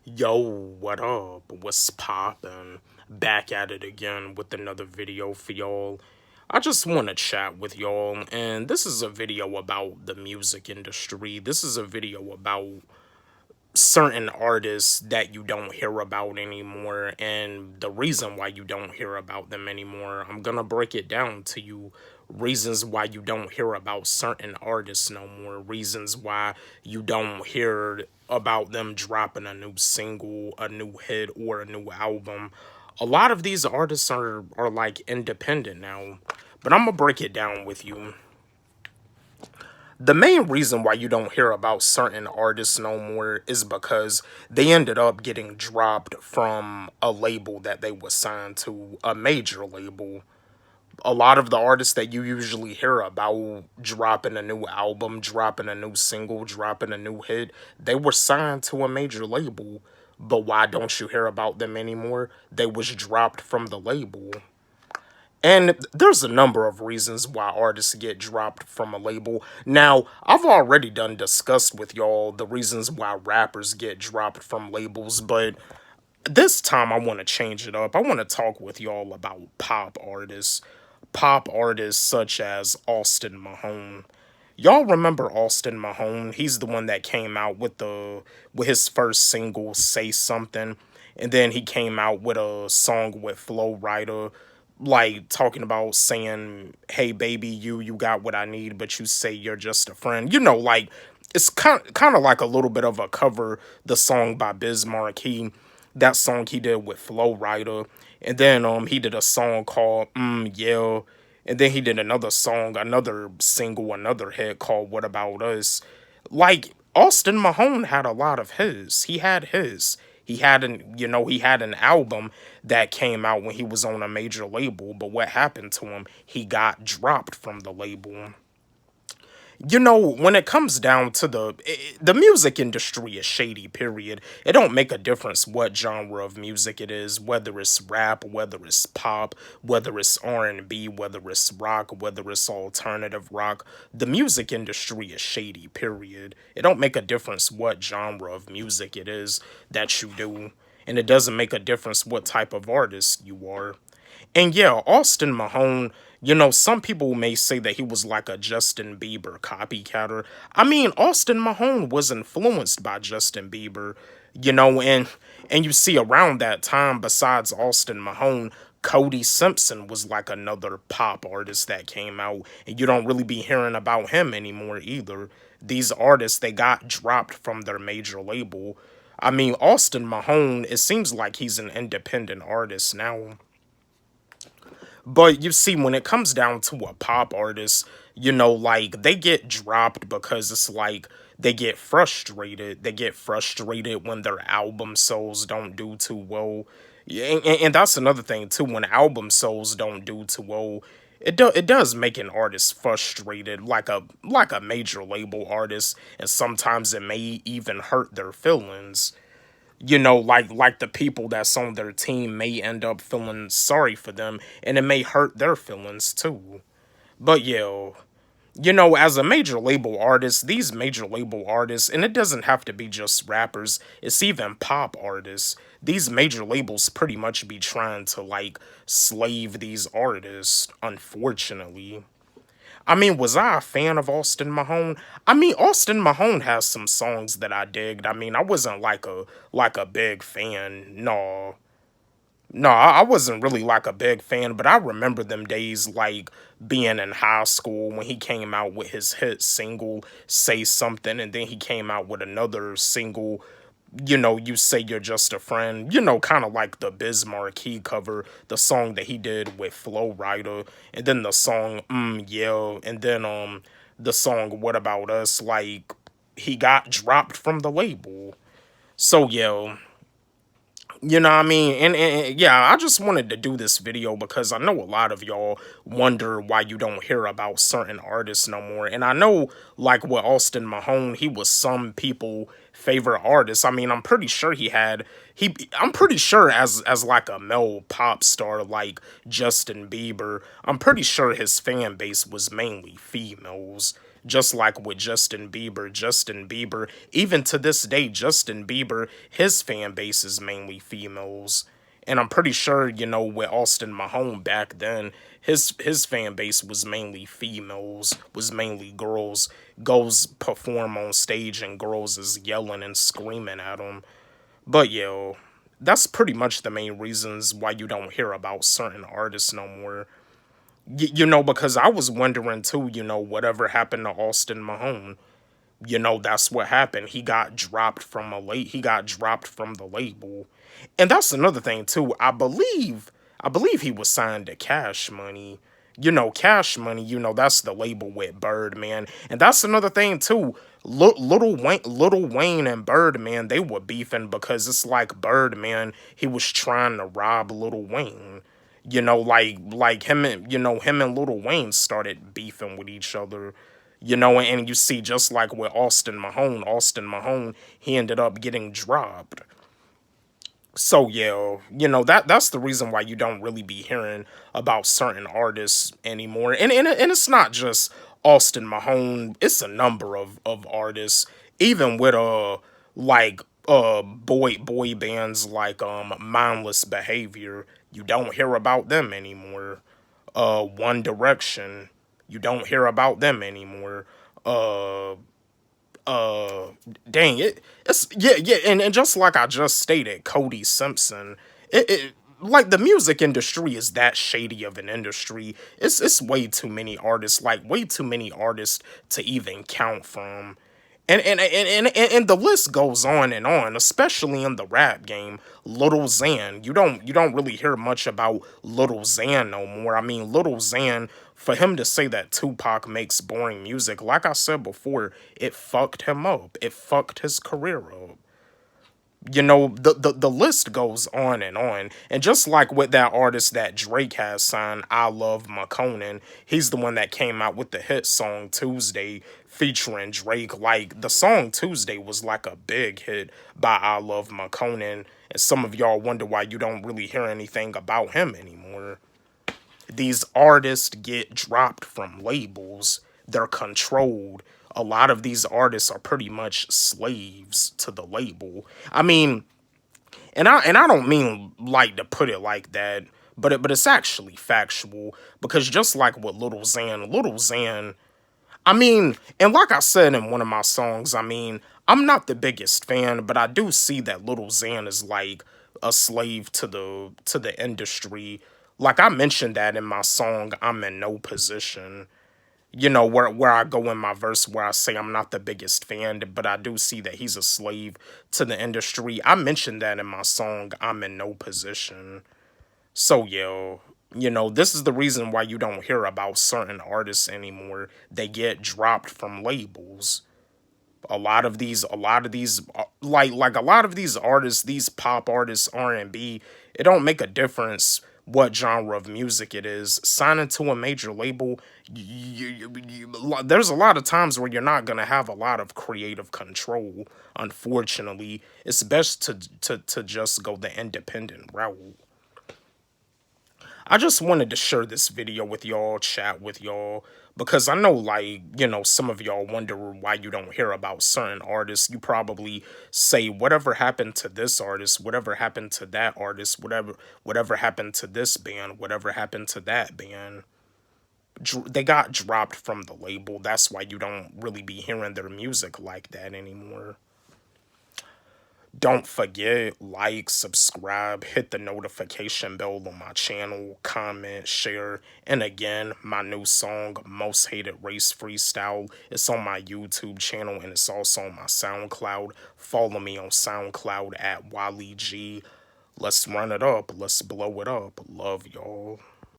Yo, what up? What's poppin'? Back at it again with another video for y'all. I just want to chat with y'all, and this is a video about the music industry. This is a video about certain artists that you don't hear about anymore, and the reason why you don't hear about them anymore. I'm gonna break it down to you. Reasons why you don't hear about certain artists no more. Reasons why you don't hear about them dropping a new single, a new hit, or a new album. A lot of these artists are like independent now, but I'm gonna break it down with you. The main reason why you don't hear about certain artists no more is because they ended up getting dropped from a label that they were signed to, a major label. A lot of the artists that you usually hear about dropping a new album, dropping a new single, dropping a new hit, they were signed to a major label. But why don't you hear about them anymore? They was dropped from the label. And there's a number of reasons why artists get dropped from a label. Now, I've already done discussed with y'all the reasons why rappers get dropped from labels, but this time I want to change it up. I want to talk with y'all about pop artists. Pop artists such as Austin Mahone. Y'all remember Austin Mahone? He's the one that came out with his first single, Say Something, and then he came out with a song with Flo Rida, like talking about saying, "Hey baby, you got what I need, but you say you're just a friend." Like it's kind of like a little bit of a cover the song by Biz Markie, that song he did with Flo Rida, and then he did a song called Yeah, and then he did another song, another single, another hit called What About Us. Like Austin Mahone had a lot of his. He had his. He had an album that came out when he was on a major label, but what happened to him? He got dropped from the label. When it comes down to the music industry is shady, period. It don't make a difference what genre of music it is, whether it's rap, whether it's pop, whether it's R&B, whether it's rock, whether it's alternative rock. The music industry is shady, period. It don't make a difference what genre of music it is that you do, and it doesn't make a difference what type of artist you are. And yeah, Austin Mahone, some people may say that he was like a Justin Bieber copycatter. I mean, Austin Mahone was influenced by Justin Bieber, and you see around that time, besides Austin Mahone, Cody Simpson was like another pop artist that came out, and you don't really be hearing about him anymore either. These artists, they got dropped from their major label. I mean, Austin Mahone, it seems like he's an independent artist now. But you see, when it comes down to a pop artist, like they get dropped because it's like they get frustrated. They get frustrated when their album sales don't do too well. Yeah, and that's another thing too. When album sales don't do too well, it does make an artist frustrated, like a major label artist, and sometimes it may even hurt their feelings. Like the people that's on their team may end up feeling sorry for them, and it may hurt their feelings too. But yeah, as a major label artist, these major label artists, and it doesn't have to be just rappers, it's even pop artists. These major labels pretty much be trying to like slave these artists, unfortunately. I mean, was I a fan of Austin Mahone? I mean, Austin Mahone has some songs that I digged. I mean, I wasn't like a big fan. No. No, I wasn't really like a big fan, but I remember them days like being in high school when he came out with his hit single Say Something, and then he came out with another single, You Say You're Just a Friend, kind of like the Biz Markie cover, the song that he did with Flo Rida, and then the song Yeah, and then the song What About Us, like he got dropped from the label. So yeah, what I mean? And yeah, I just wanted to do this video because I know a lot of y'all wonder why you don't hear about certain artists no more. And I know, like with Austin Mahone, he was some people favorite artist. I mean, I'm pretty sure as like a male pop star like Justin Bieber, I'm pretty sure his fan base was mainly females. Just like with Justin Bieber, even to this day, Justin Bieber, his fan base is mainly females. And I'm pretty sure, with Austin Mahone back then, his fan base was mainly females, was mainly girls. Goes perform on stage and girls is yelling and screaming at him. But yo, that's pretty much the main reasons why you don't hear about certain artists no more. Because I was wondering too, whatever happened to Austin Mahone. That's what happened. He got dropped from he got dropped from the label. And that's another thing too. I believe he was signed to Cash Money. Cash Money, that's the label with Birdman. And that's another thing too. Little Wayne and Birdman, they were beefing because it's like Birdman, he was trying to rob Little Wayne. Like him and Little Wayne started beefing with each other. And you see, just like with Austin Mahone, he ended up getting dropped. So yeah, that's the reason why you don't really be hearing about certain artists anymore. And it's not just Austin Mahone, it's a number of artists, even with like boy bands like Mindless Behavior, you don't hear about them anymore. One Direction, you don't hear about them anymore. Uh uh Dang it's yeah, and just like I just stated, Cody Simpson, like the music industry is that shady of an industry. It's way too many artists, like way too many artists to even count from. And the list goes on, especially in the rap game. Little Xan, you don't really hear much about Little Xan no more. I mean, Little Xan, for him to say that Tupac makes boring music, like I said before, it fucked him up. It fucked his career up. The list goes on and on. And just like with that artist that Drake has signed, I Love McConan, he's the one that came out with the hit song Tuesday featuring Drake. Like, the song Tuesday was like a big hit by I Love McConan. And some of y'all wonder why you don't really hear anything about him anymore. These artists get dropped from labels. They're controlled. A lot of these artists are pretty much slaves to the label. I mean, and I don't mean like to put it like that, but it's actually factual, because just like with Little Xan, I mean, and like I said in one of my songs, I mean, I'm not the biggest fan, but I do see that Little Xan is like a slave to the industry. Like I mentioned that in my song, I'm in no position. Where I go in my verse where I say I'm not the biggest fan, but I do see that he's a slave to the industry. I mentioned that in my song, I'm in no position. So yeah, this is the reason why you don't hear about certain artists anymore. They get dropped from labels. Like a lot of these artists, these pop artists, R&B, it don't make a difference what genre of music it is. Signing to a major label, there's a lot of times where you're not gonna have a lot of creative control. Unfortunately, it's best to just go the independent route. I just wanted to share this video with y'all, chat with y'all, because I know, like, some of y'all wonder why you don't hear about certain artists. You probably say, whatever happened to this artist, whatever happened to that artist, whatever happened to this band, whatever happened to that band. They got dropped from the label. That's why you don't really be hearing their music like that anymore. Don't forget, like, subscribe, hit the notification bell on my channel, comment, share, and again, my new song, Most Hated Race Freestyle, it's on my YouTube channel and it's also on my SoundCloud. Follow me on SoundCloud at Wally G. Let's run it up. Let's blow it up. Love y'all.